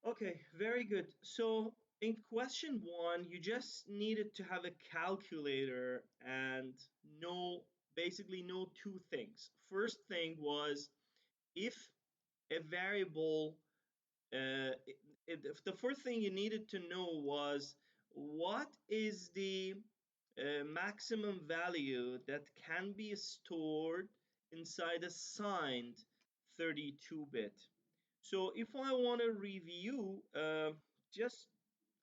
Okay, very good. So in question one, you just needed to have a calculator and basically know two things. First thing was if a variable, if the first thing you needed to know was what is the maximum value that can be stored inside a signed 32-bit. So if I want to review just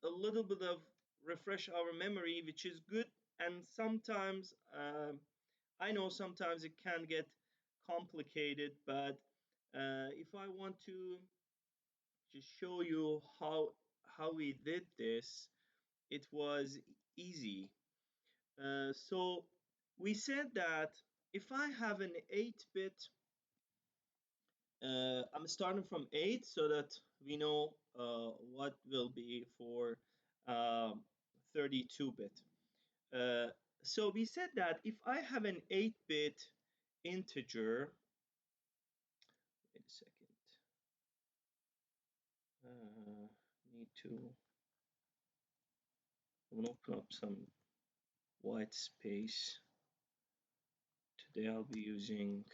a little bit of refresh our memory, which is good, and sometimes I know sometimes it can get complicated, but if I want to just show you how we did this, it was easy. So we said that if I have an 8-bit, I'm starting from 8 so that we know what will be for 32-bit. Uh, so we said that if I have an 8-bit integer, wait a second, need to open up some white space. Today I'll be using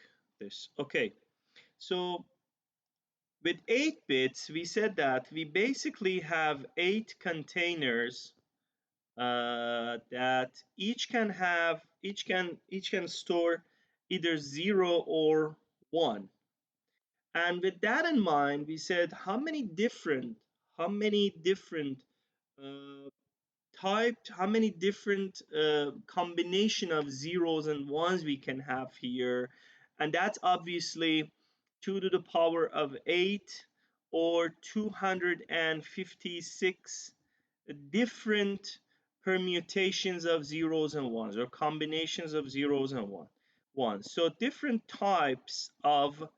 this. Okay, so with 8 bits, we said that we basically have 8 containers that each can store either 0 or 1. And with that in mind, we said how many different uh, how many different combination of zeros and ones we can have here, and that's obviously 2 to the power of 8 or 256 different permutations of zeros and ones or combinations of zeros and ones. So different types of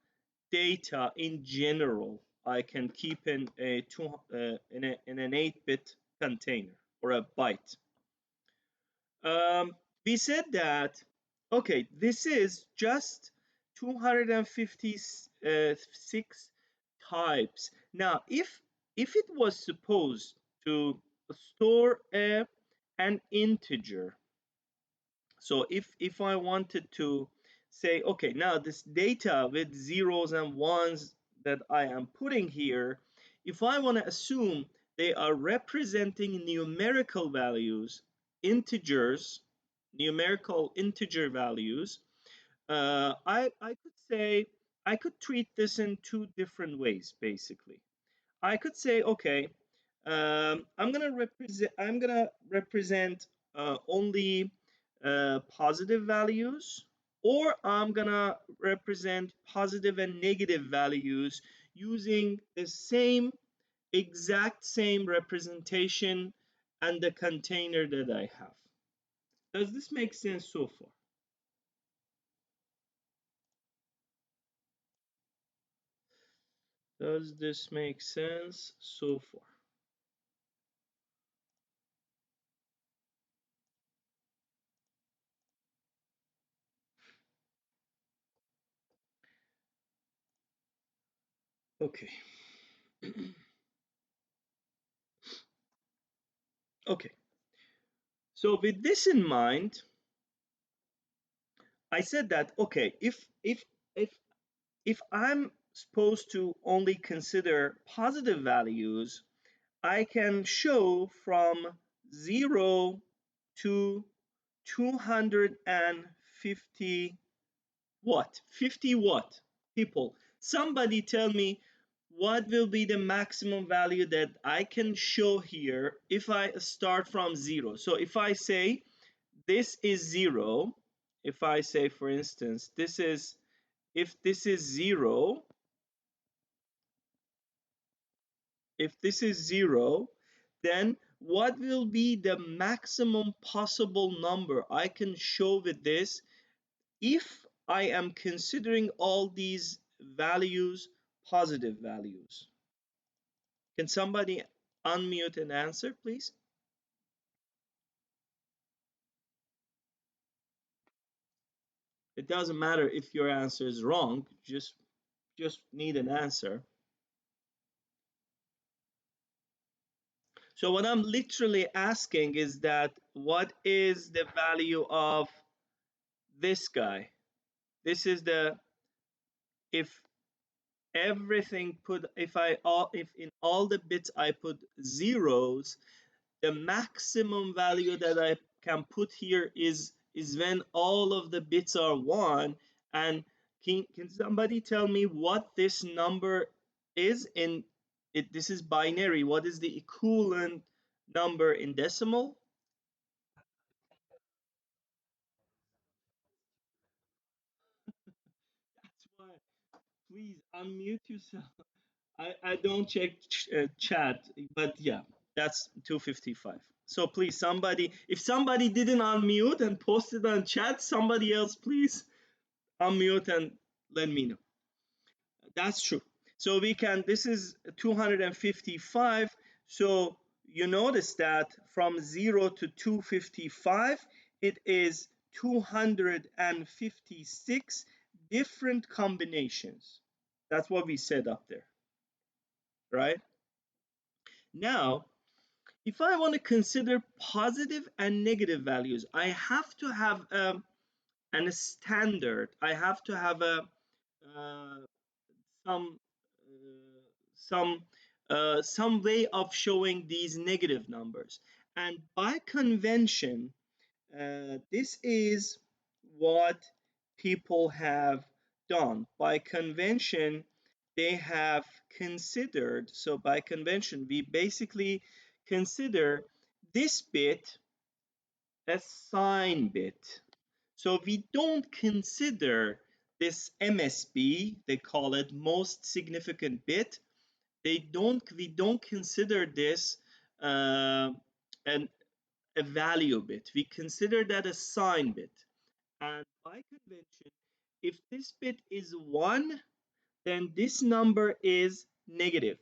data in general I can keep in an 8-bit container or a byte. We said that okay, this is just 256 types. Now, if it was supposed to store an integer, so if I wanted to say, okay, now this data with zeros and ones that I am putting here, if I want to assume they are representing numerical values, integers, numerical integer values, I could say I could treat this in two different ways. Basically, I could say, okay, I'm gonna represent only positive values, or I'm gonna represent positive and negative values using the exact same representation and the container that I have. Does this make sense so far? Does this make sense so far? Okay. Okay. So with this in mind, I said that okay, if I'm supposed to only consider positive values, I can show from 0 to 250 what? 50 what? People, somebody tell me what will be the maximum value that I can show here if I start from 0. So if I say this is 0, if I say for instance if this is 0, if this is 0, then what will be the maximum possible number I can show with this if I am considering all these values positive values? Can somebody unmute and answer, please? It doesn't matter if your answer is wrong, just need an answer. So what I'm literally asking is that what is the value of this guy? This is the, if everything put, if I all, if in all the bits I put zeros, the maximum value that I can put here is when all of the bits are one. And can somebody tell me what this number is in it? This is binary. What is the equivalent number in decimal? That's why. Please unmute yourself. I don't check chat, but yeah, that's 255. So please, somebody, if somebody didn't unmute and posted on chat, somebody else please unmute and let me know. That's true. So we can, this is 255. So you notice that from 0 to 255, it is 256 different combinations. That's what we said up there, right? Now, if I want to consider positive and negative values, I have to have a standard. I have to have a uh, some some some way of showing these negative numbers. And by convention, this is what people have done. By convention, they have considered, so by convention, we basically consider this bit a sign bit. So we don't consider this MSB, they call it most significant bit. We don't consider this an a value bit. We consider that a sign bit. And by convention, if this bit is 1, then this number is negative.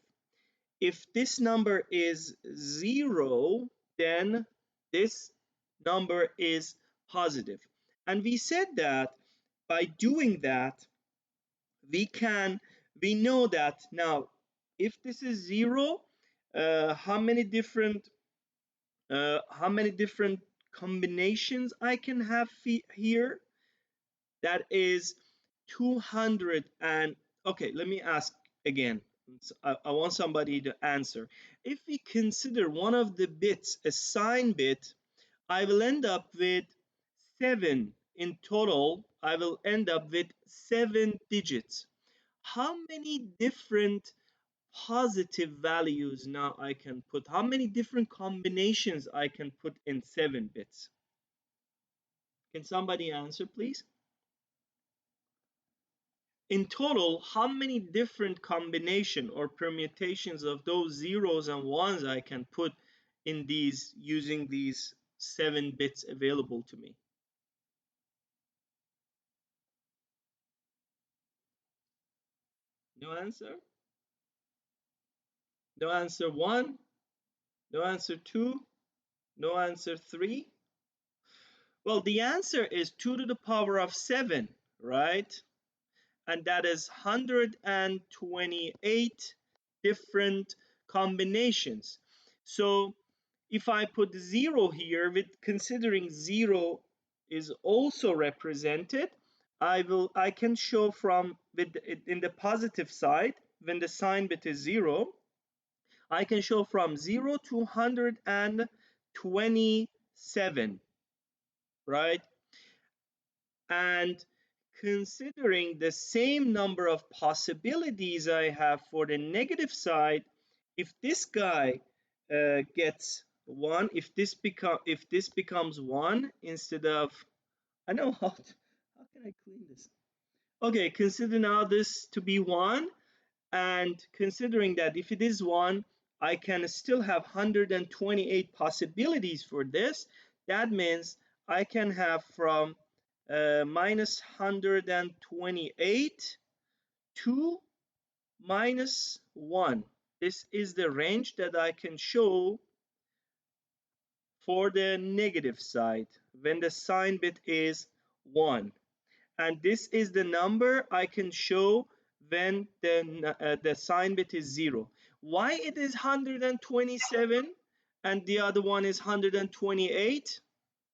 If this number is 0, then this number is positive. And we said that by doing that, we know that now if this is 0, how many different combinations I can have here? That is 200 and, okay, let me ask again. I want somebody to answer. If we consider one of the bits a sign bit, I will end up with 7 in total. I will end up with 7 digits. How many different positive values now I can put? How many different combinations I can put in 7 bits? Can somebody answer, please? In total, how many different combination or permutations of those zeros and ones I can put in these using these 7 bits available to me? No answer? No answer 1? No answer 2? No answer 3? Well, the answer is 2 to the power of 7, right? And that is 128 different combinations. So if I put 0 here, with considering 0 is also represented, I can show from with in the positive side, when the sign bit is 0, I can show from 0 to 127, right? And considering the same number of possibilities I have for the negative side, if this guy gets 1, if this becomes 1 instead of, I know how can I clean this? Okay, consider now this to be 1, and considering that if it is 1, I can still have 128 possibilities for this. That means I can have from minus 128 to minus 1. This is the range that I can show for the negative side when the sign bit is 1. And this is the number I can show when the sign bit is 0. Why it is 127? and the other one is 128?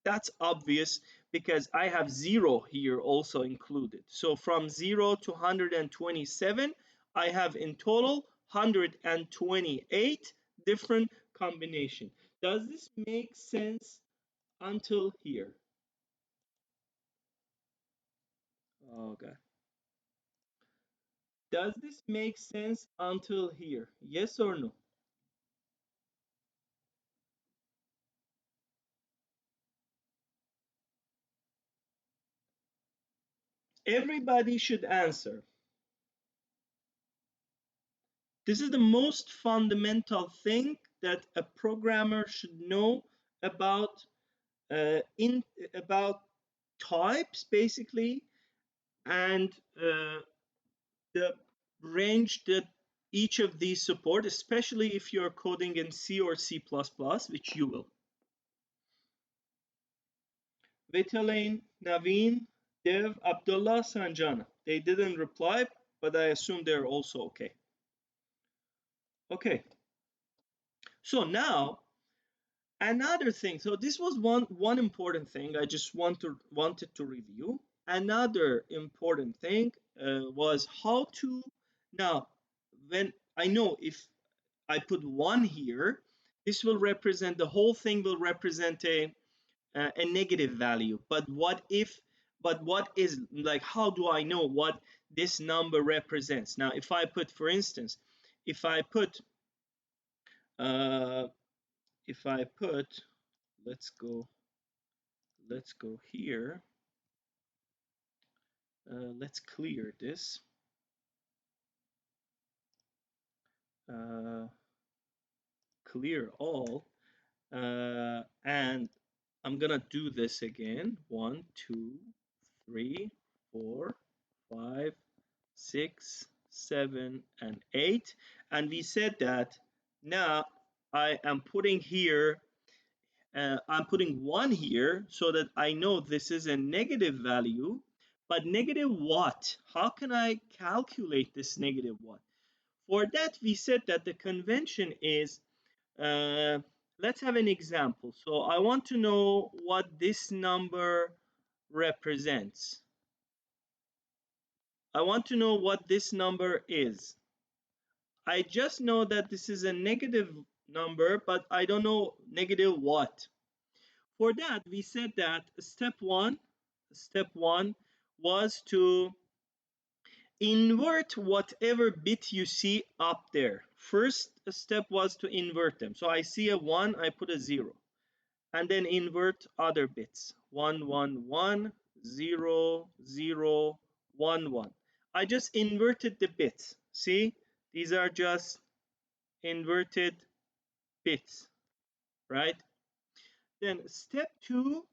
That's obvious because I have 0 here also included. So from 0 to 127, I have in total 128 different combination. Does this make sense until here? Okay. Does this make sense until here? Yes or no? Everybody should answer. This is the most fundamental thing that a programmer should know about in about types basically, and the range that each of these support, especially if you're coding in C or C++, which you will. Vitalain, Naveen, Dev, Abdullah, Sanjana. They didn't reply, but I assume they're also okay. Okay. So now another thing. So this was one important thing I just wanted to review. Another important thing was how to now when I know if I put 1 here, this will represent the whole thing will represent a negative value. But what is like how do I know what this number represents? Now if I put, for instance, if I put uh, if I put let's go here, let's clear this, uh, clear all, and I'm gonna do this again. 1, 2, 3, 4, 5, 6, 7, and 8. And we said that now I am putting here, I'm putting 1 here so that I know this is a negative value. But negative what? How can I calculate this negative what? For that, we said that the convention is, let's have an example. So I want to know what this number represents. I want to know what this number is. I just know that this is a negative number, but I don't know negative what. For that, we said that step one was to invert whatever bit you see up there. First step was to invert them. So I see a 1, I put a 0. And then invert other bits. 1, 1, 1, 0, 0, 1, 1. I just inverted the bits. See? These are just inverted bits, right? Then step two,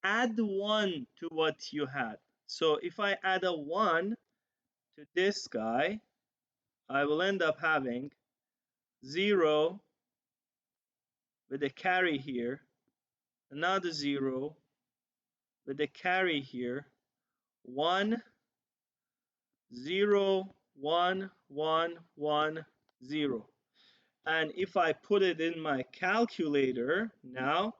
add 1 to what you had. So if I add a 1 to this guy, I will end up having 0 with a carry here, another 0 with a carry here, 1, 0, 1, 1, 1, 0. And if I put it in my calculator now,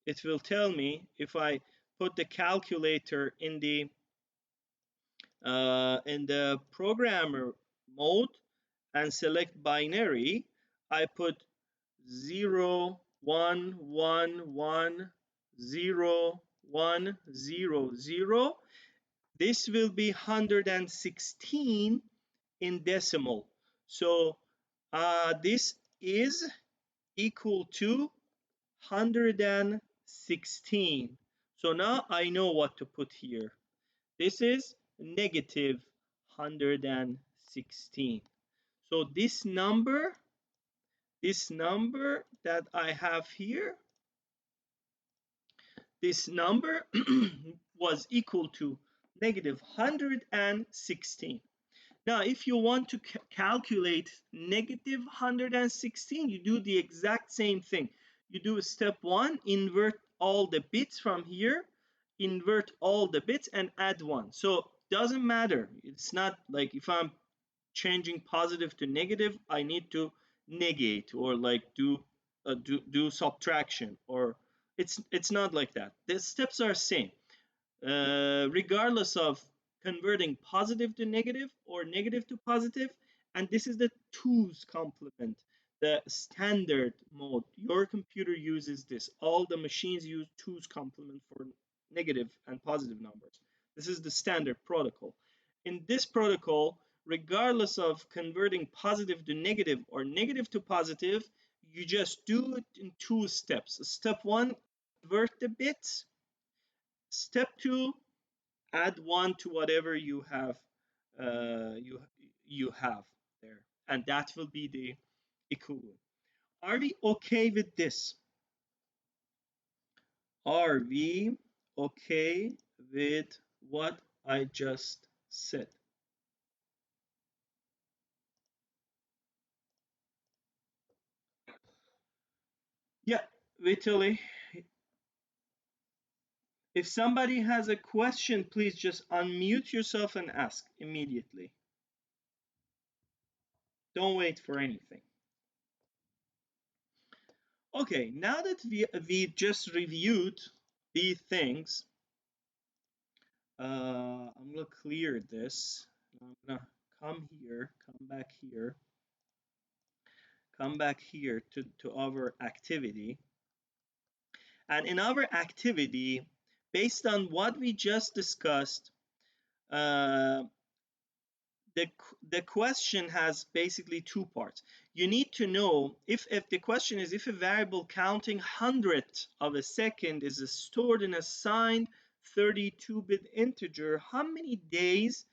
it will tell me, if I put the calculator in the programmer mode and select binary, I put 0, 1, 1, 1, 0, 1, 0, 0. This will be 116 in decimal. So this is equal to 116. So now I know what to put here. This is negative 116. So this number that I have here, this number was equal to negative 116. Now, if you want to calculate negative 116, you do the exact same thing. You do step 1, invert all the bits from here, invert all the bits and add 1. So doesn't matter. It's not like if I'm changing positive to negative, I need to negate or like do subtraction, or it's not like that. The steps are same, regardless of converting positive to negative or negative to positive. And this is the twos complement, the standard mode. Your computer uses this. All the machines use twos complement for negative and positive numbers. This is the standard protocol. In this protocol, regardless of converting positive to negative or negative to positive, you just do it in two steps. Step one, convert the bits. Step two, add one to whatever you have, you have there, and that will be the equivalent. Are we okay with this? Are we okay with what I just said? Yeah, Vitaly, if somebody has a question, please just unmute yourself and ask immediately. Don't wait for anything. Okay, now that we just reviewed these things, I'm gonna clear this. I'm gonna come back here, to our activity. And in our activity, based on what we just discussed, uh, the, the question has basically two parts. You need to know if the question is if a variable counting hundredth of a second is stored in a signed 32-bit integer, how many days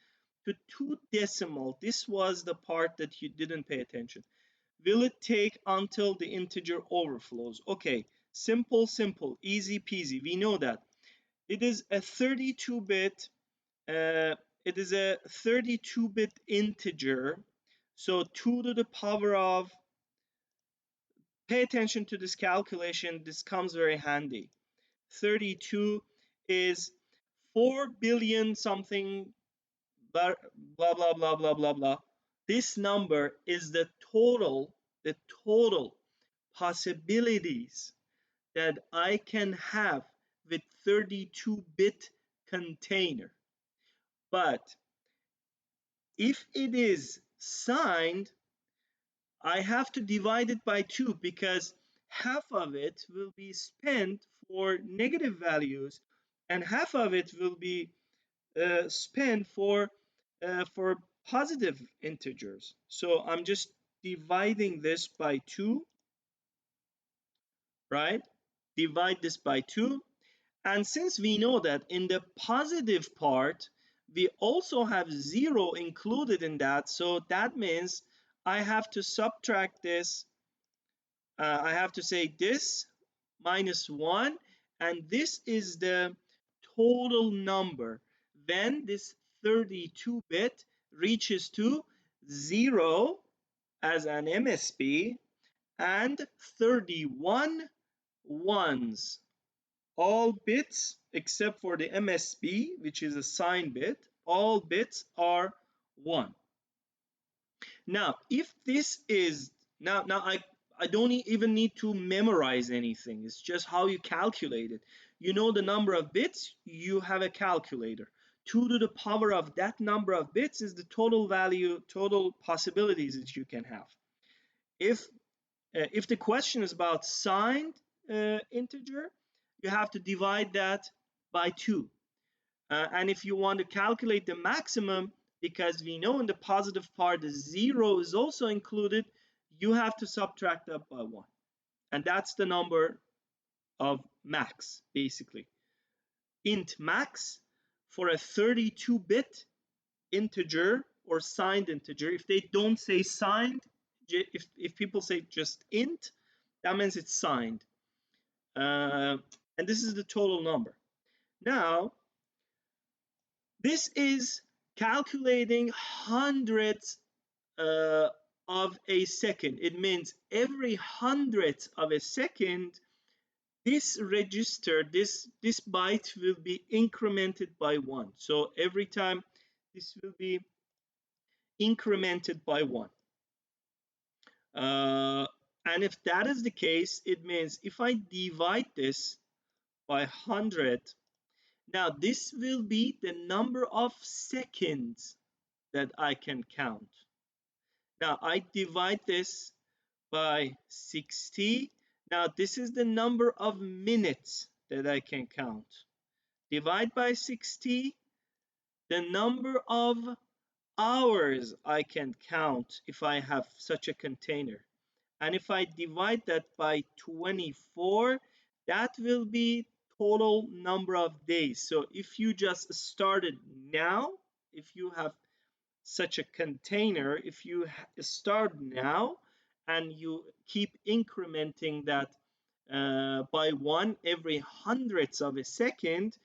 to 2 decimal, this was the part that you didn't pay attention, will it take until the integer overflows? Okay, simple, easy peasy. We know that it is a 32-bit uh, it is a 32-bit integer, so 2 to the power of, pay attention to this calculation, this comes very handy. 32 is 4 billion something, blah blah blah blah blah blah blah. This number is the total possibilities that I can have with 32-bit container. But if it is signed, I have to divide it by 2 because half of it will be spent for negative values and half of it will be spent for positive integers. So I'm just dividing this by 2, right? Divide this by 2. And since we know that in the positive part, we also have 0 included in that, so that means I have to subtract this. I have to say this minus 1, and this is the total number when this 32-bit reaches to 0 as an MSB and 31 ones. All bits except for the MSB, which is a sign bit, all bits are 1. Now, if this is now I don't even need to memorize anything. It's just how you calculate it. You know the number of bits, you have a calculator. 2 to the power of that number of bits is the total value, total possibilities that you can have. If the question is about signed integer, you have to divide that by 2. And if you want to calculate the maximum, because we know in the positive part the 0 is also included, you have to subtract that by 1. And that's the number of max, basically. Int max for a 32-bit integer or signed integer. If they don't say signed, if people say just int, that means it's signed. And this is the total number. Now, this is calculating hundredths of a second. It means every hundredth of a second, this register, this byte will be incremented by 1. So every time this will be incremented by 1. Uh, and if that is the case, it means if I divide this by 100, now this will be the number of seconds that I can count. Now I divide this by 60. Now this is the number of minutes that I can count. Divide by 60, the number of hours I can count if I have such a container. And if I divide that by 24, that will be total number of days. So if you just started now, if you have such a container, if you start now and you keep incrementing that by one every hundredths of a second,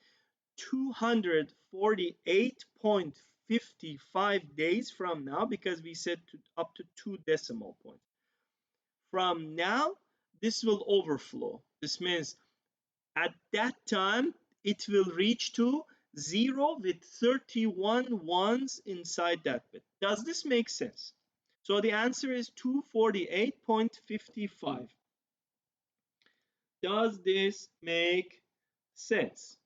248.55 days from now, because we said up to 2 decimal points. From now, this will overflow. This means at that time, it will reach to 0 with 31 ones inside that bit. Does this make sense? So the answer is 248.55. Does this make sense?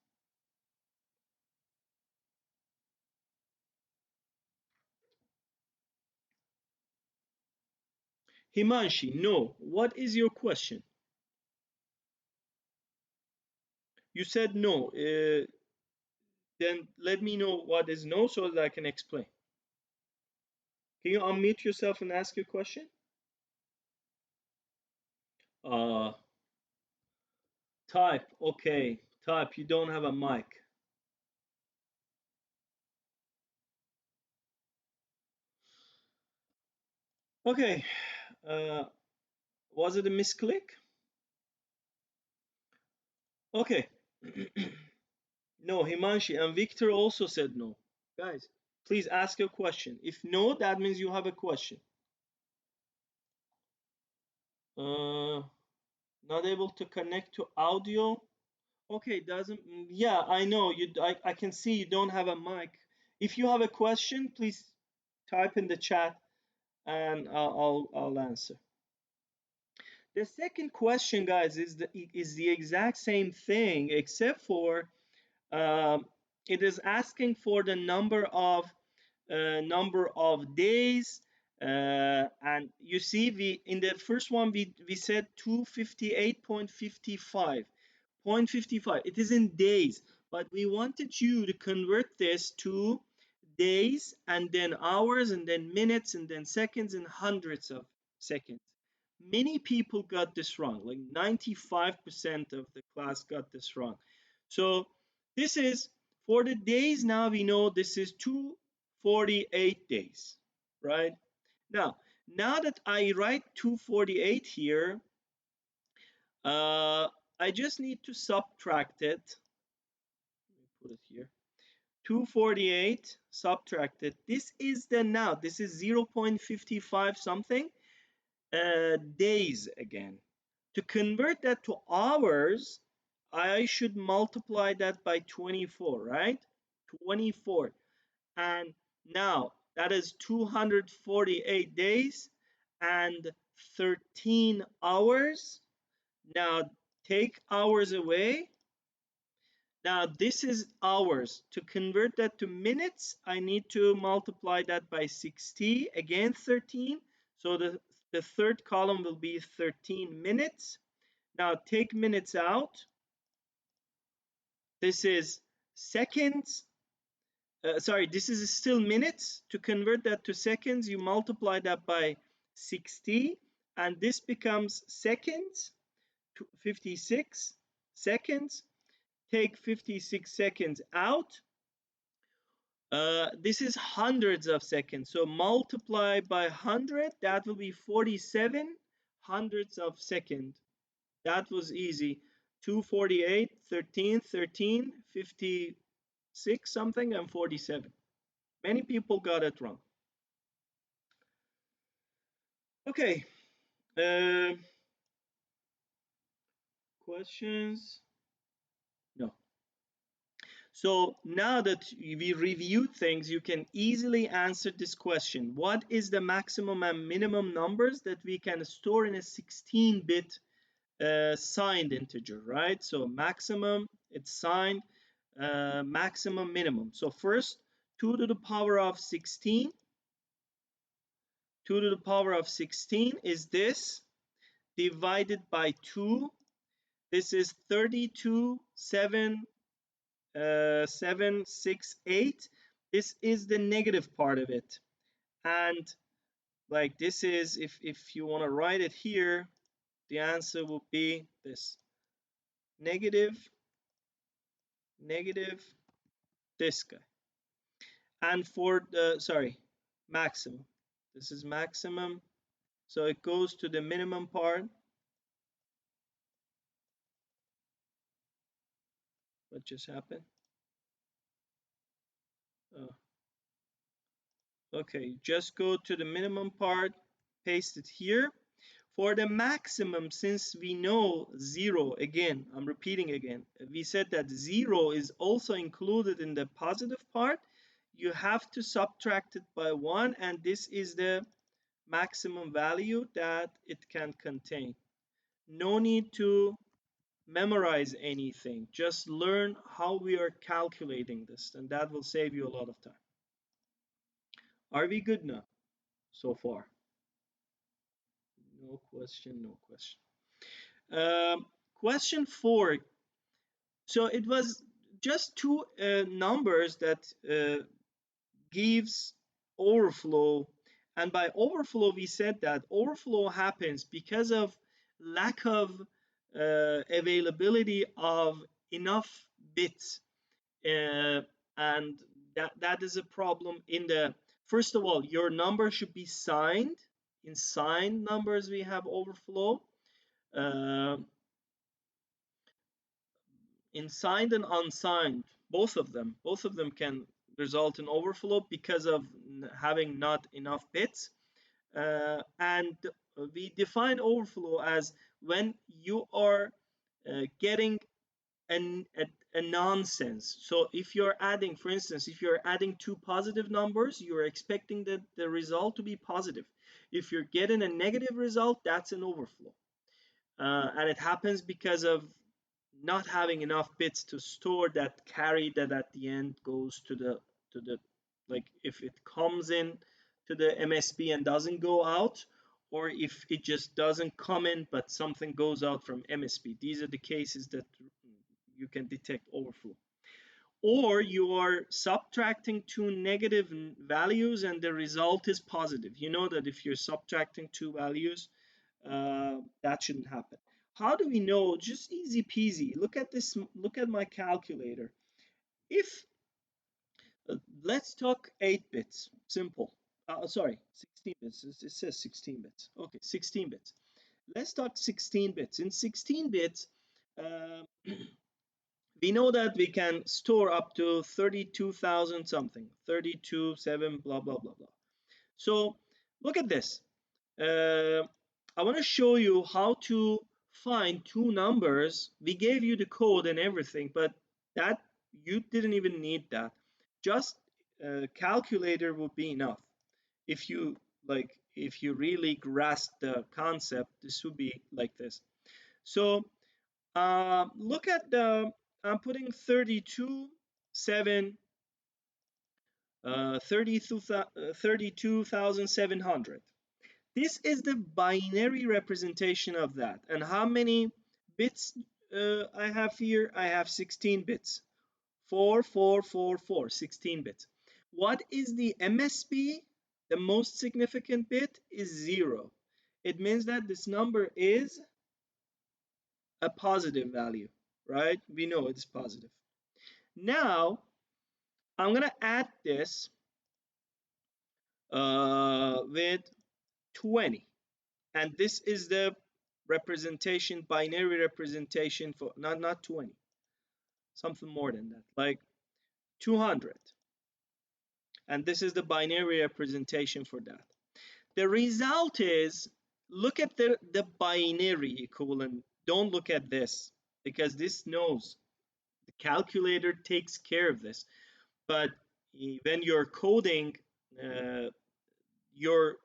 Himanshi, no. What is your question? You said no. Then let me know what is no so that I can explain. Can you unmute yourself and ask your question? Uh, type. Okay, type. You don't have a mic. Okay. Was it a misclick? Okay. No, Himanshi and Victor also said no. Guys, please ask your question. If no, that means you have a question. Not able to connect to audio. Okay, doesn't. Yeah, I know you. I can see you don't have a mic. If you have a question, please type in the chat, and I'll answer. The second question, guys, is the exact same thing, except for it is asking for the number of days, and you see we in the first one we said 258.55. It is in days, but we wanted you to convert this to days and then hours and then minutes and then seconds and hundreds of seconds. Many people got this wrong, like 95% of the class got this wrong. So this is for the days. Now we know this is 248 days, right? Now that I write 248 here, I just need to subtract it. Let me put it here. 248 subtracted. This is the now. This is 0.55 something days again. To convert that to hours, I should multiply that by 24, right? 24. And now that is 248 days and 13 hours. Now take hours away. Now this is hours. To convert that to minutes, I need to multiply that by 60, again 13. So the third column will be 13 minutes. Now take minutes out. This is seconds. Sorry, this is still minutes. To convert that to seconds, you multiply that by 60, and this becomes seconds, 56 seconds. Take 56 seconds out. This is hundreds of seconds. So multiply by 100, that will be 47 hundredths of second. That was easy. 248, 13, 13, 56 something, and 47. Many people got it wrong. Okay. Questions? No. So now that we reviewed things, you can easily answer this question. What is the maximum and minimum numbers that we can store in a 16-bit signed integer, right? So maximum, it's signed, maximum, minimum. So first, 2 to the power of 16. 2 to the power of 16 is this, divided by 2. This is 32,768. This is the negative part of it. And like this is, if you want to write it here, the answer will be this. Negative, negative, this guy. And for the, sorry, maximum. This is maximum. So it goes to the minimum part. What just happened? Oh. Okay, just go to the minimum part, paste it here. For the maximum, since we know 0, again, I'm repeating again, we said that 0 is also included in the positive part. You have to subtract it by 1, and this is the maximum value that it can contain. No need to memorize anything, just learn how we are calculating this, and that will save you a lot of time. Are we good now so far? No question, no question. Question 4. So it was just two numbers that gives overflow, and by overflow we said that overflow happens because of lack of availability of enough bits, and that is a problem in the, first of all, your number should be signed. In signed numbers we have overflow. uh, in signed and unsigned, both of them can result in overflow because of having not enough bits. And we define overflow as when you are getting a nonsense. So if you're adding, for instance, if you're adding two positive numbers, you're expecting the result to be positive. If you're getting a negative result, that's an overflow. And it happens because of not having enough bits to store that carry that at the end goes to the, like, if it comes in to the MSB and doesn't go out, or if it just doesn't come in but something goes out from MSB. These are the cases that you can detect overflow. Or you are subtracting two negative values and the result is positive. You know that if you're subtracting two values, that shouldn't happen. How do we know? Just easy peasy. Look at this. Look at my calculator. If let's talk 8 bits. Simple. Sorry, 16 bits. It says 16 bits. Okay, 16 bits. Let's talk 16 bits. In 16 bits, uh, we know that we can store up to 32,000 something, 32, 7, blah, blah, blah, blah. So look at this. I want to show you how to find two numbers. We gave you the code and everything, but that you didn't even need that. Just a calculator would be enough. If you if you really grasp the concept, this would be like this. So look at the, I'm putting 32, 7, 32,700. This is the binary representation of that. And how many bits I have here? I have 16 bits. 4, 4, 4, 4, 16 bits. What is the MSB? The most significant bit is 0. It means that this number is a positive value, right? We know it's positive. Now, I'm going to add this with 20. And this is the representation, binary representation for not 20, something more than that, like 200. And this is the binary representation for that. The result is, look at the binary equivalent. Don't look at this, because this knows, calculator takes care of this. But when you're coding, your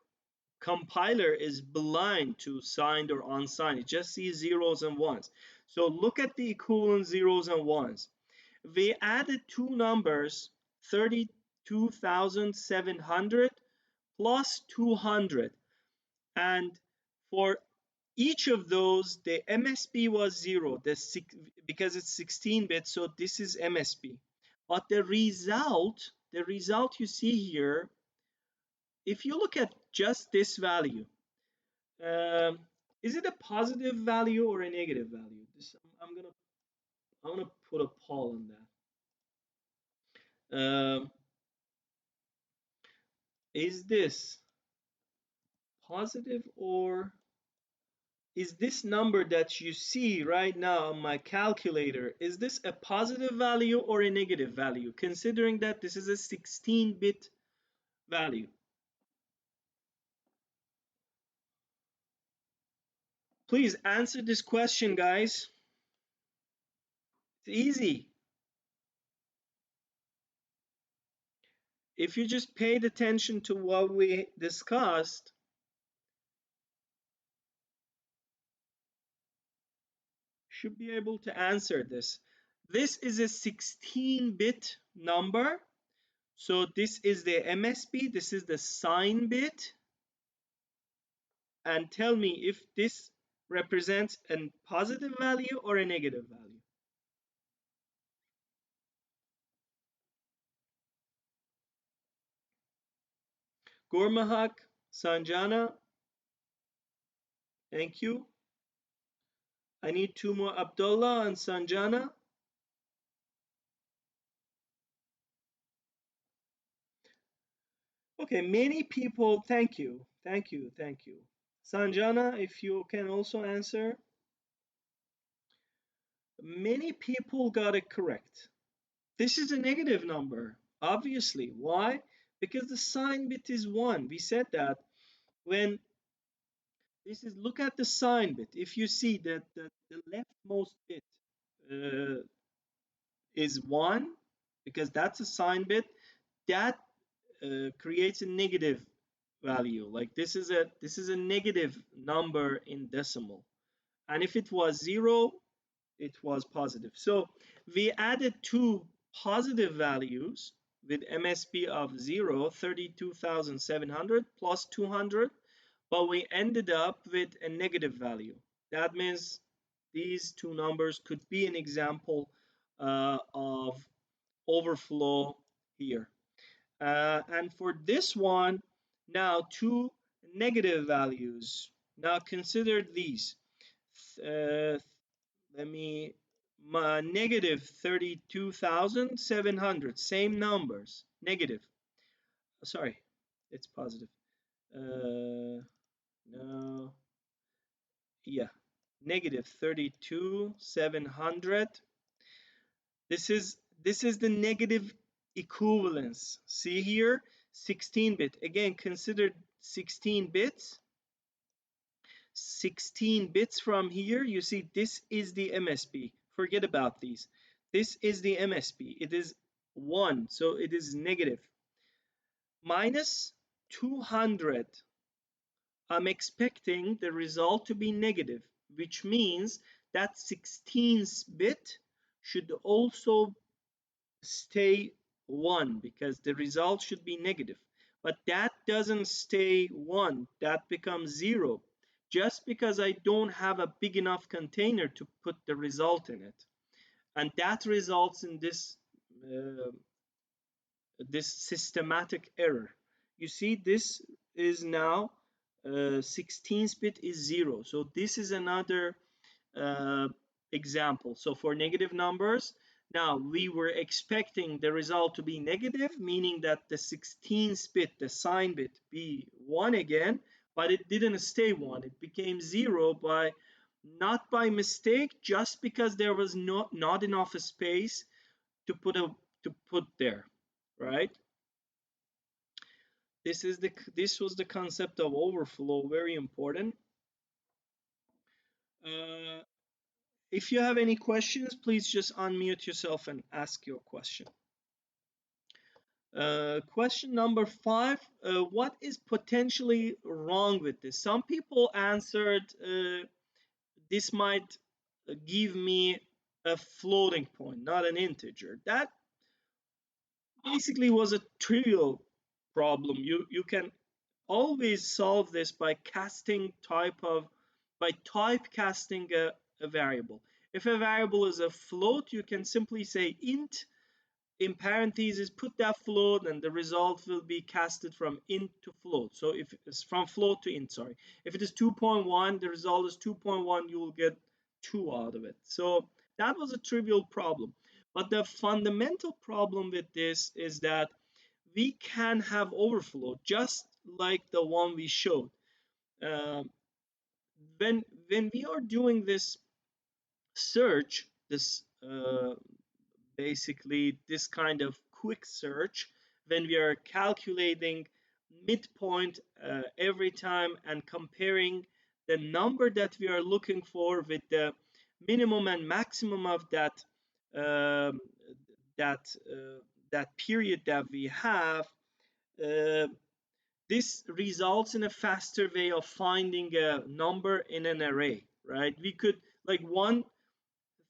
compiler is blind to signed or unsigned. It just sees zeros and ones. So look at the equivalent zeros and ones. We added two numbers, 32,700 plus 200. And for each of those, the MSB was zero, because it's 16 bits, so this is MSB. But the result you see here, if you look at just this value, is it a positive value or a negative value? I'm gonna put a poll on that. Is this positive, or is this number that you see right now on my calculator, is this a positive value or a negative value, considering that this is a 16-bit value? Please answer this question, guys. It's easy. If you just paid attention to what we discussed, should be able to answer this. This is a 16-bit number. So this is the MSB, this is the sign bit. And tell me if this represents a positive value or a negative value. Gormahak, Sanjana, thank you. I need two more, Abdullah and Sanjana. Okay, many people, thank you, thank you, thank you. Sanjana, if you can also answer. Many people got it correct. This is a negative number, obviously. Why? Because the sign bit is 1. We said that when this is, look at the sign bit. If you see that the leftmost bit uh, is 1, because that's a sign bit, that creates a negative value. Like this is a negative number in decimal. And if it was 0, it was positive. So we added two positive values with MSB of 0, 32,700 plus 200, but we ended up with a negative value. That means these two numbers could be an example of overflow here. And for this one, now two negative values. Now consider these. Let me, negative 32,700, same numbers, negative. Sorry, it's positive. No, yeah, negative 32,700. This is the negative equivalence. See here, 16-bit. Again, consider 16 bits. 16 bits from here, you see this is the MSB. Forget about these. This is the MSB. It is 1, so it is negative. Minus 200. I'm expecting the result to be negative, which means that 16th bit should also stay 1, because the result should be negative. But that doesn't stay 1, that becomes 0, just because I don't have a big enough container to put the result in it. And that results in this systematic error. You see, this is now 16th bit is 0. So this is another example. So for negative numbers, now we were expecting the result to be negative, meaning that the 16th bit, the sign bit, be 1 again, but it didn't stay 1. It became 0 by, not by mistake, just because there was not enough space to put there, right? This was the concept of overflow, very important. if you have any questions, please just unmute yourself and ask your question. Question number 5, what is potentially wrong with this? Some people answered this might give me a floating point, not an integer. That basically was a trivial problem. You can always solve this by typecasting a variable. If a variable is a float, you can simply say int in parentheses, put that float, and the result will be casted from int to float. So if it's from float to int, sorry. If it is 2.1, the result is 2.1, you will get 2 out of it. So that was a trivial problem. But the fundamental problem with this is that we can have overflow, just like the one we showed. When we are doing this search, basically this kind of quick search, when we are calculating midpoint every time and comparing the number that we are looking for with the minimum and maximum of um, that period that we have, uh, this results in a faster way of finding a number in an array, right? We could, like, one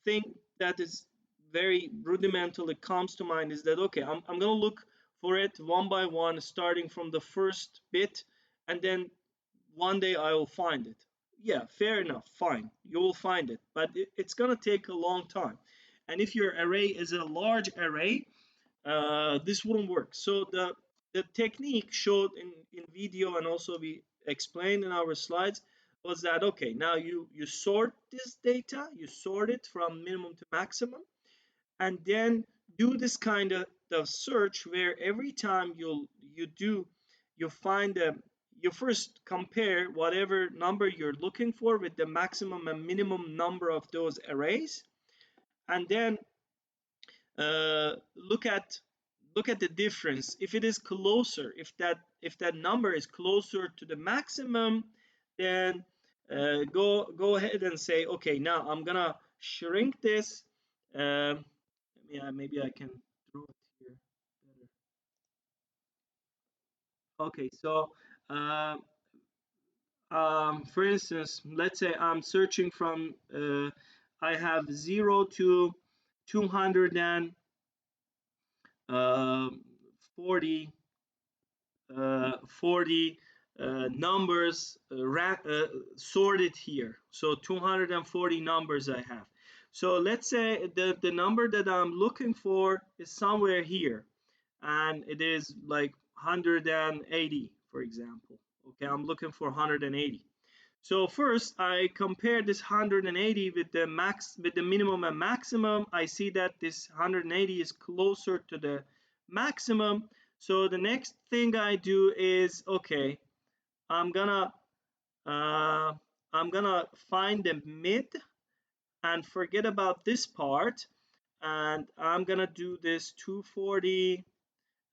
thing that is very rudimental that comes to mind is that, okay, I'm going to look for it one by one, starting from the first bit, and then one day I will find it. Yeah, fair enough, fine, you will find it, but it's going to take a long time. And if your array is a large array, this wouldn't work. So the technique showed in video, and also we explained in our slides, was that, okay, now you sort this data, you sort it from minimum to maximum, and then do this kind of search where every time you find you first compare whatever number you're looking for with the maximum and minimum number of those arrays, and then look at the difference. If it is closer, if that number is closer to the maximum, then go ahead and say, okay, now I'm gonna shrink this. Yeah, maybe I can draw it here better. Okay, so for instance, let's say I'm searching from I have 0 to 240 40 numbers sorted here. So 240 numbers I have. So let's say the number that I'm looking for is somewhere here, and it is like 180, for example. Okay, I'm looking for 180. So first I compare this 180 with the minimum and maximum. I see that this 180 is closer to the maximum. So the next thing I do is, okay, I'm gonna uh, find the mid and forget about this part, and I'm gonna do this 240,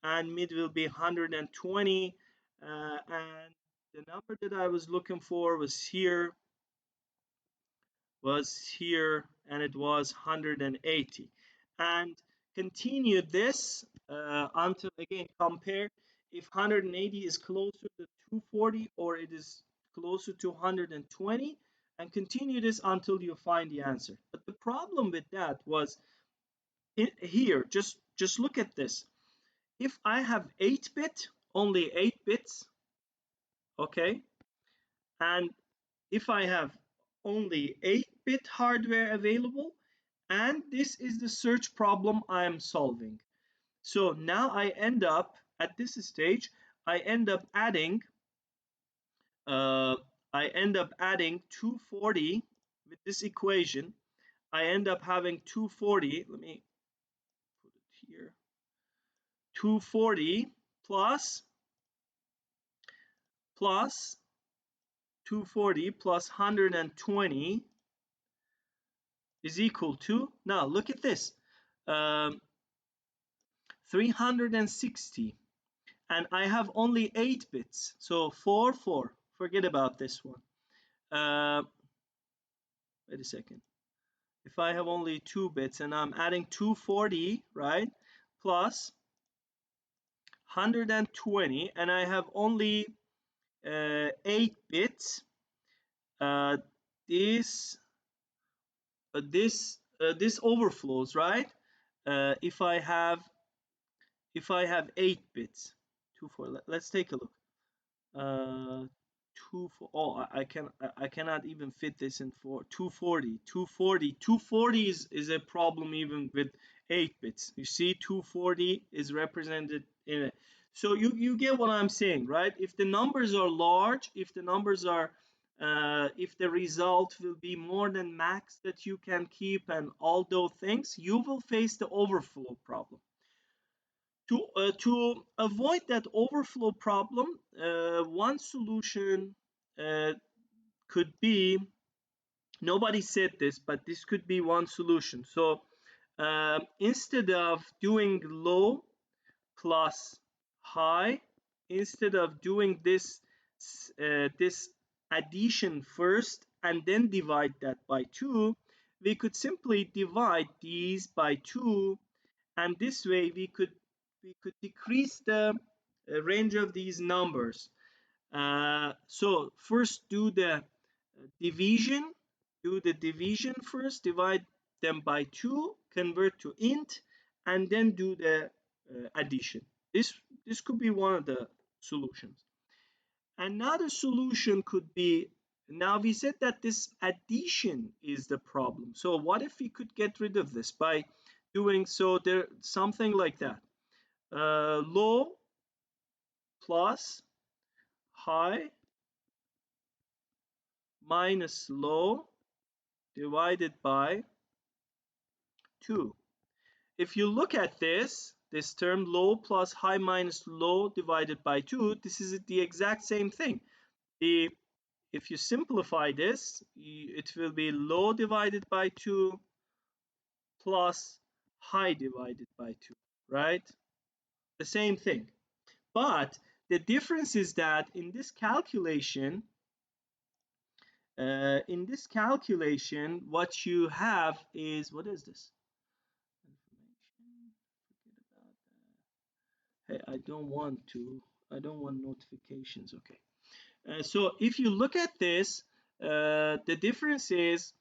and mid will be 120, and the number that I was looking for was here, and it was 180, and continue this until, again, compare if 180 is closer to 240 or it is closer to 120, and continue this until you find the answer. But the problem with that was, here, just look at this. If I have 8-bit, only 8 bits, okay, and if I have only 8-bit hardware available, and this is the search problem I am solving. So now I end up, at this stage, I end up adding uh, 240 with this equation. I end up having 240, let me put it here, 240 plus 240 plus 120 is equal to, now look at this, 360, and I have only 8 bits, so 4 4, forget about this one. Wait a second, if I have only 2 bits and I'm adding 240, right, plus 120, and I have only 8 bits, uh, this this overflows, right? If I have 8 bits, 2 4. Let's take a look. Uh, two four. Oh, I cannot even fit this in for 240. 240 is a problem even with 8 bits. You see, 240 is represented in it. So you get what I'm saying, right? If the numbers are large, if the numbers are if the result will be more than max that you can keep and all those things, you will face the overflow problem. To avoid that overflow problem, one solution could be, nobody said this, but this could be one solution. So instead of doing low plus high, instead of doing this addition first and then divide that by 2, we could simply divide these by 2, and this way we could decrease the range of these numbers. So first do the division first, divide them by 2, convert to int, and then do the addition. This could be one of the solutions. Another solution could be, now we said that this addition is the problem. So what if we could get rid of this by doing so there something like that? Low plus high minus low divided by 2. If you look at this term low plus high minus low divided by 2, this is the exact same thing. If you simplify this, it will be low divided by 2 plus high divided by 2, right? The same thing. But the difference is that in this calculation, what you have is, what is this? Information. Forget about that. Hey, I don't want notifications. Okay. So if you look at this, the difference is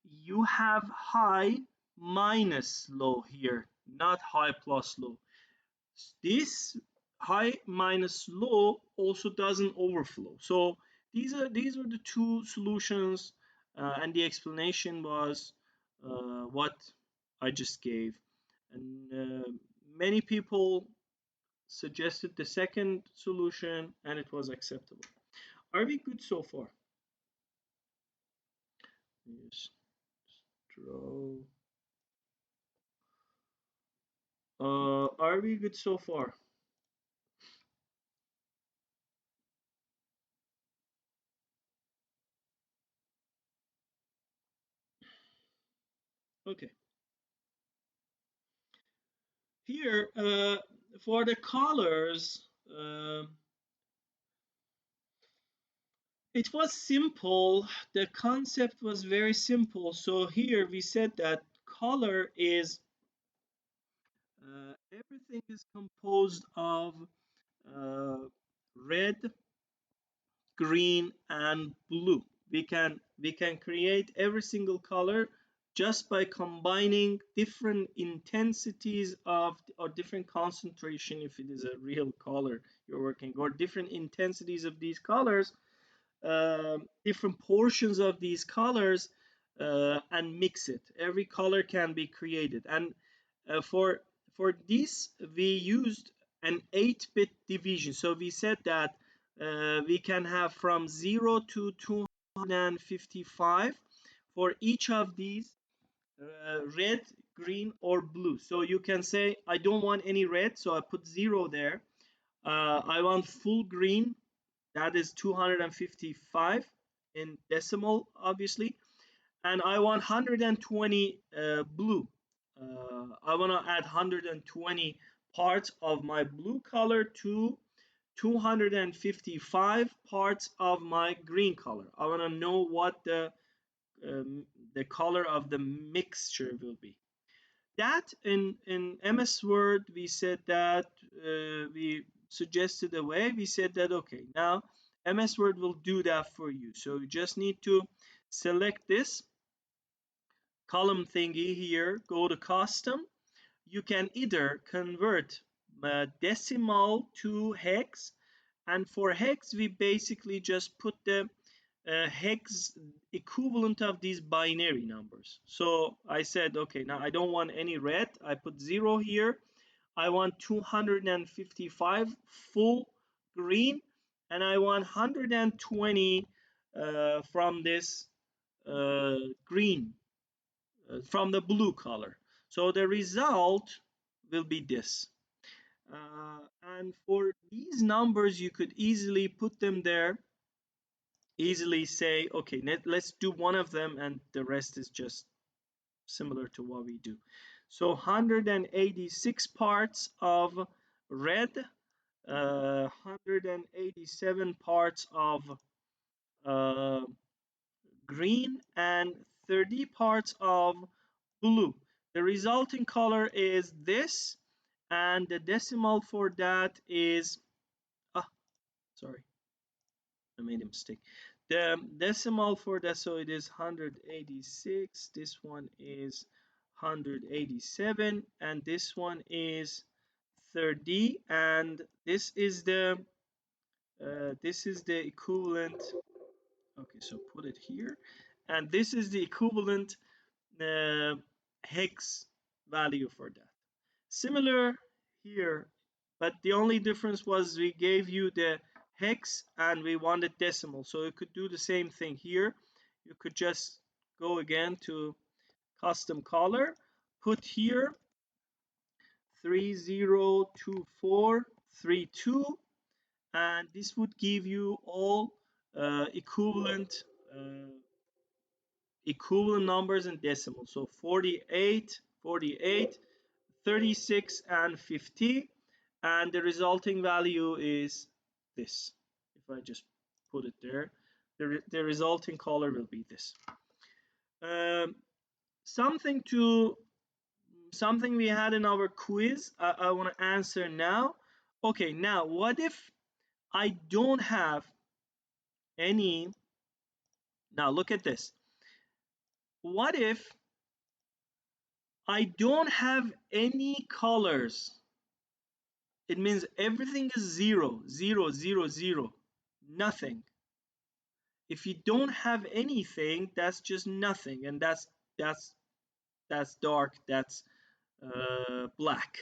you have high minus low here, not high plus low. This high minus low also doesn't overflow. So these are the two solutions, and the explanation was what I just gave. And many people suggested the second solution, and it was acceptable. Are we good so far? Yes. Draw. Are we good so far? Okay. Here, for the colors, it was simple. The concept was very simple. So here we said that color is everything is composed of red, green, and blue. We can create every single color just by combining different intensities of, or different concentration, if it is a real color you're working, or different intensities of these colors, different portions of these colors, and mix it. Every color can be created, and for this we used an 8-bit division. So we said that we can have from 0 to 255 for each of these, red, green, or blue. So you can say I don't want any red, so I put 0 there. I want full green, that is 255 in decimal, obviously, and I want 120 blue. I want to add 120 parts of my blue color to 255 parts of my green color. I want to know what the color of the mixture will be. That in MS Word we said that we suggested a way. We said that okay, now MS Word will do that for you. So you just need to select this column thingy here, go to custom. You can either convert decimal to hex, and for hex we basically just put the hex equivalent of these binary numbers. So I said, okay, now I don't want any red. I put 0 here. I want 255 full green, and I want 120 from this green, from the blue color. So the result will be this. And for these numbers, you could easily put them there, easily say, okay, let's do one of them, and the rest is just similar to what we do. So 186 parts of red, 187 parts of uh, green, and 30 parts of blue. The resulting color is this, and the decimal for that is, sorry, I made a mistake. The decimal for that, so it is 186, this one is 187, and this one is 30, and this is the equivalent. Okay, so put it here, and this is the equivalent uh, hex value for that. Similar here, but the only difference was we gave you the hex and we wanted decimal, so you could do the same thing here. You could just go again to custom color, put here 302432, and this would give you all equivalent numbers in decimal. So 48, 36, and 50, and the resulting value is this. If I just put it there, the resulting color will be this. Um, something we had in our quiz, I want to answer now. Okay, now what if I don't have any? Now look at this. What if I don't have any colors? It means everything is 0, 0, 0, 0, nothing. If you don't have anything, that's just nothing, and that's dark, that's black.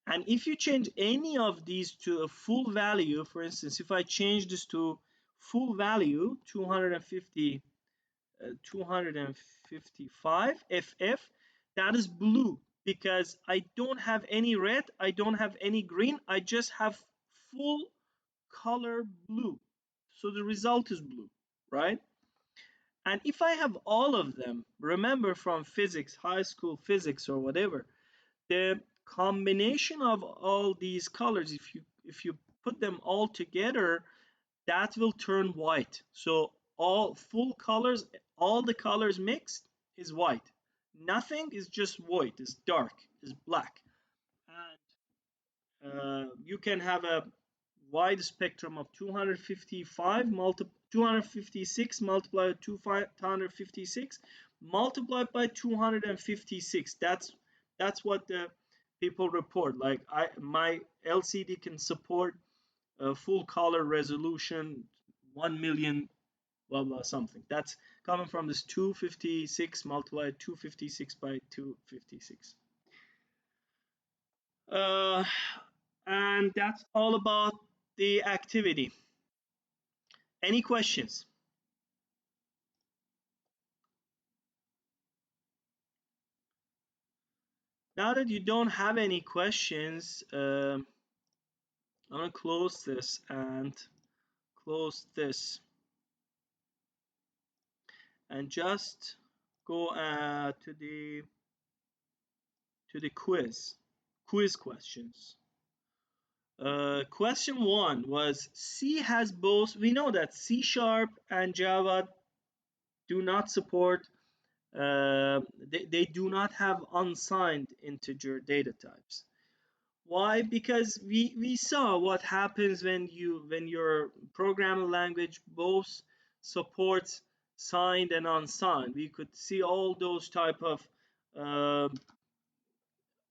And if you change any of these to a full value, for instance, if I change this to full value 255 FF, that is blue, because I don't have any red, I don't have any green, I just have full color blue. So the result is blue, right? And if I have all of them, remember from physics, high school physics or whatever, the combination of all these colors, if you put them all together, that will turn white. So all full colors, all the colors mixed is white. Nothing is just white, is dark, is black. And you can have a wide spectrum of 256 multiplied by 256 multiplied by 256. That's what the people report. Like my LCD can support a full color resolution 1 million blah blah something. That's coming from this 256 multiplied 256 by 256. Uh, and that's all about the activity. Any questions? Now that you don't have any questions, I'm gonna close this and close this, and just go to the quiz questions. Question 1 was C has both. We know that C# and Java do not support They do not have unsigned integer data types. Why? Because we saw what happens when your programming language both supports signed and unsigned. We could see all those type of uh,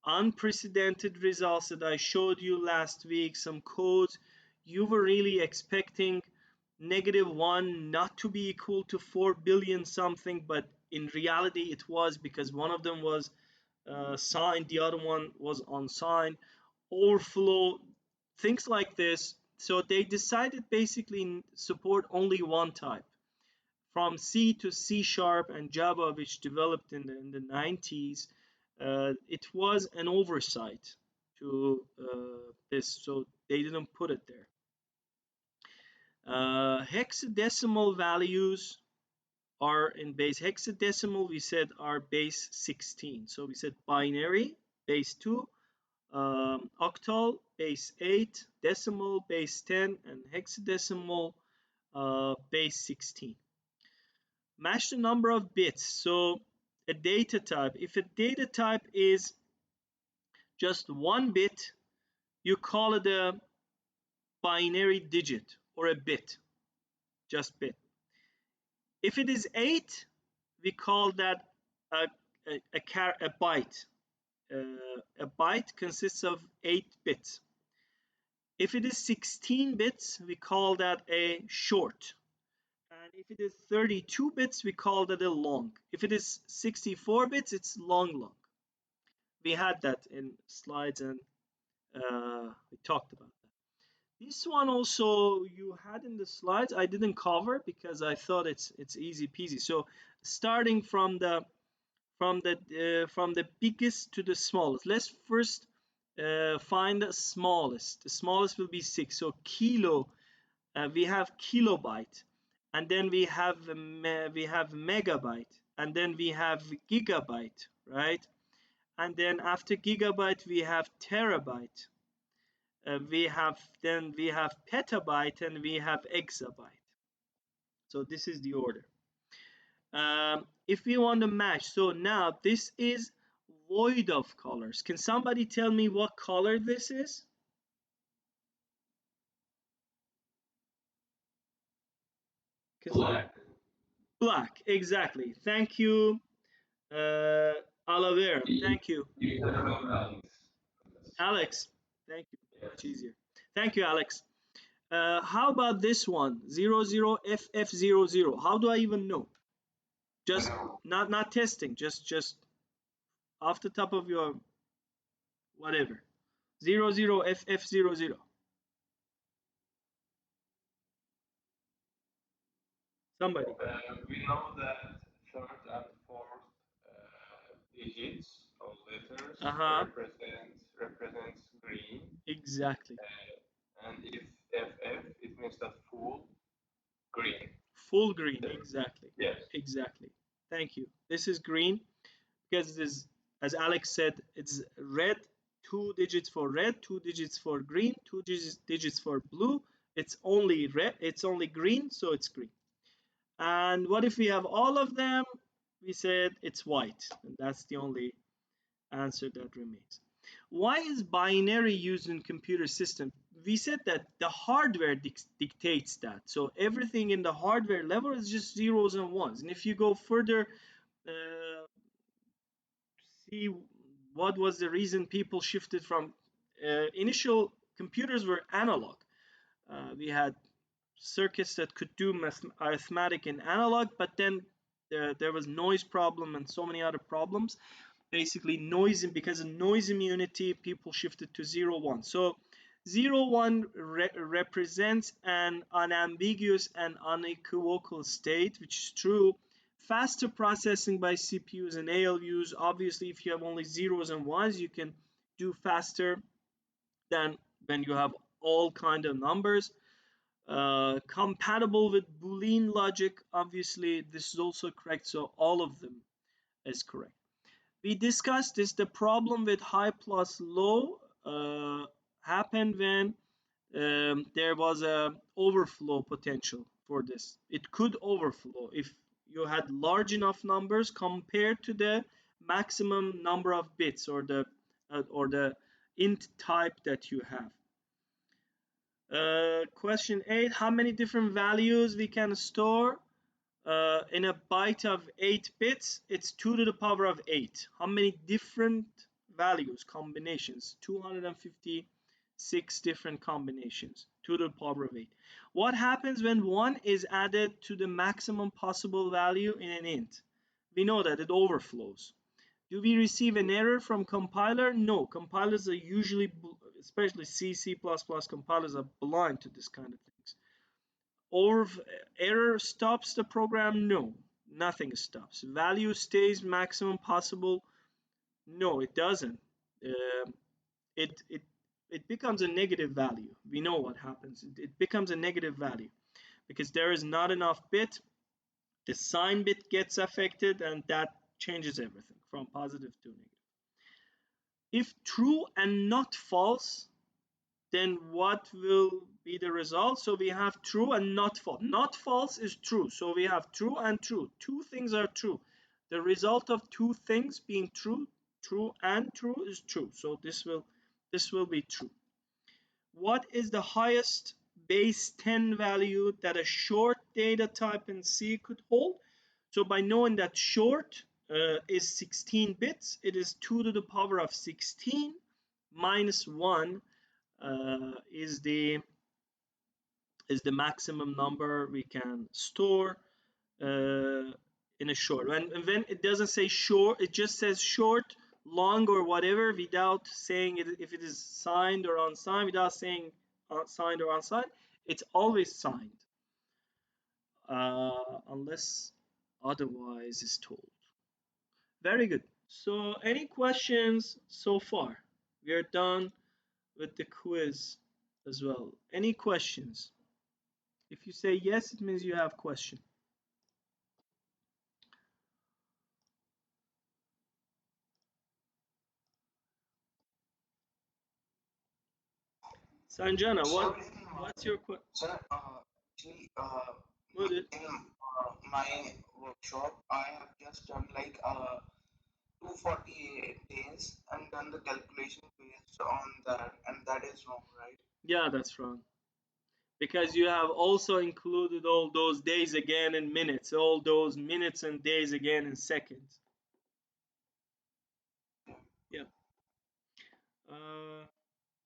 unprecedented results that I showed you last week. Some codes you were really expecting -1 not to be equal to 4 billion something, but in reality it was, because one of them was signed, the other one was unsigned. Overflow, things like this. So they decided basically support only one type. From C to C sharp and Java, which developed in the 90s, it was an oversight to this, so they didn't put it there. Hexadecimal values are in base hexadecimal, we said are base 16. So we said binary base 2, octal base 8, decimal base 10, and hexadecimal base 16. Match the number of bits. So a data type, if a data type is just 1 bit, you call it a binary digit or a bit, just bit. If it is 8, we call that a byte. A byte consists of 8 bits. If it is 16 bits, we call that a short. And if it is 32 bits, we call that a long. If it is 64 bits, it's long. We had that in slides, and we talked about that. This one also you had in the slides. I didn't cover because I thought it's easy peasy. So starting from the biggest to the smallest. Let's first find the smallest. The smallest will be 6. So kilo, we have kilobyte, and then we have megabyte, and then we have gigabyte, right? And then after gigabyte we have terabyte. We have petabyte, and we have exabyte. So this is the order. If we want to match, so now this is void of colors. Can somebody tell me what color this is? Black. Black, exactly. Thank you, Alavera. Thank you, You can remember Alex. Alex. Thank you. Much Yes. easier. Thank you, Alex. How about this one? 00FF00. How do I even know? Just not testing. Just off the top of your whatever. 00FF00. Somebody. We know that third and fourth digits of letters Uh-huh. represents green, Exactly. and if FF, it means that full green. Full green. Exactly. Yes. Exactly. Thank you. This is green because it is, as Alex said, it's red. 2 digits for red, 2 digits for green, 2 digits for blue. It's only red. It's only green, so it's green. And what if we have all of them? We said it's white, and that's the only answer that remains. Why is binary used in computer system? We said that the hardware dictates that. So everything in the hardware level is just zeros and ones. And if you go further, uh, see what was the reason people shifted from initial computers were analog. We had circuits that could do arithmetic in analog, but then there was noise problem and so many other problems. Basically noise, because of noise immunity, people shifted to 0 1. So 0 1 represents an unambiguous and unequivocal state, which is true. Faster processing by CPUs and ALUs. Obviously, if you have only zeros and ones, you can do faster than when you have all kind of numbers. Compatible with Boolean logic. Obviously, this is also correct. So all of them is correct. We discussed this. The problem with high plus low happened when there was a overflow potential for this. It could overflow if you had large enough numbers compared to the maximum number of bits or the int type that you have. Question 8, how many different values we can store in a byte of 8 bits? It's 2 to the power of 8. How many different values, combinations? 256 different combinations, 2 to the power of 8. What happens when 1 is added to the maximum possible value in an int? We know that it overflows. Do we receive an error from compiler? No, compilers are usually, especially C, C++ compilers are blind to this kind of things. Or error stops the program? No, nothing stops. Value stays maximum possible? No, it doesn't. Uh, it, it, it becomes a negative value. We know what happens. It becomes a negative value because there is not enough bit. The sign bit gets affected and that changes everything from positive to negative. If true and not false, then what will be the result? So we have true and not false. Not false is true. So we have true and true. Two things are true. The result of two things being true, true and true is true. So this will be true. What is the highest base 10 value that a short data type in C could hold? So by knowing that short is 16 bits, it is 2 to the power of 16 minus 1 is the maximum number we can store in a short. And when it doesn't say short, it just says short, long, or whatever, without saying if it is signed or unsigned, without saying signed or unsigned. It's always signed unless otherwise is told. Very good. So any questions so far? We are done with the quiz as well. Any questions? If you say yes, it means you have question. Sanjana, what's your question? Sir, actually, What is, in my workshop, I have just done like 248 days and done the calculation based on that, and that is wrong, right? yeah, that's wrong. Because you have also included all those days again in minutes, all those minutes and days again in seconds. Yeah.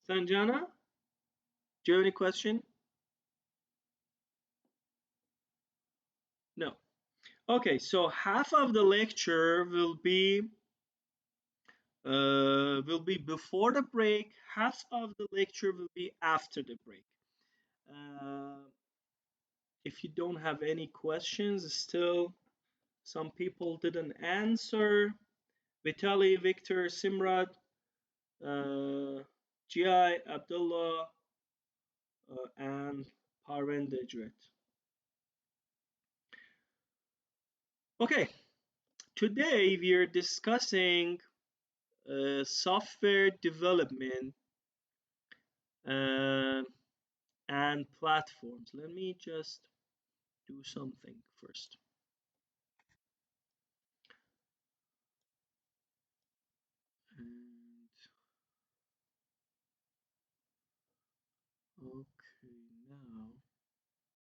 Sanjana, do you have any question? No. Okay, so half of the lecture will be before the break. Half of the lecture will be after the break. Uh, if you don't have any questions, still some people didn't answer. Vitali, Victor, Simrad, Gi, Abdullah, and Parvin Dejret. Okay, today we are discussing software development uh, and platforms. Let me just do something first.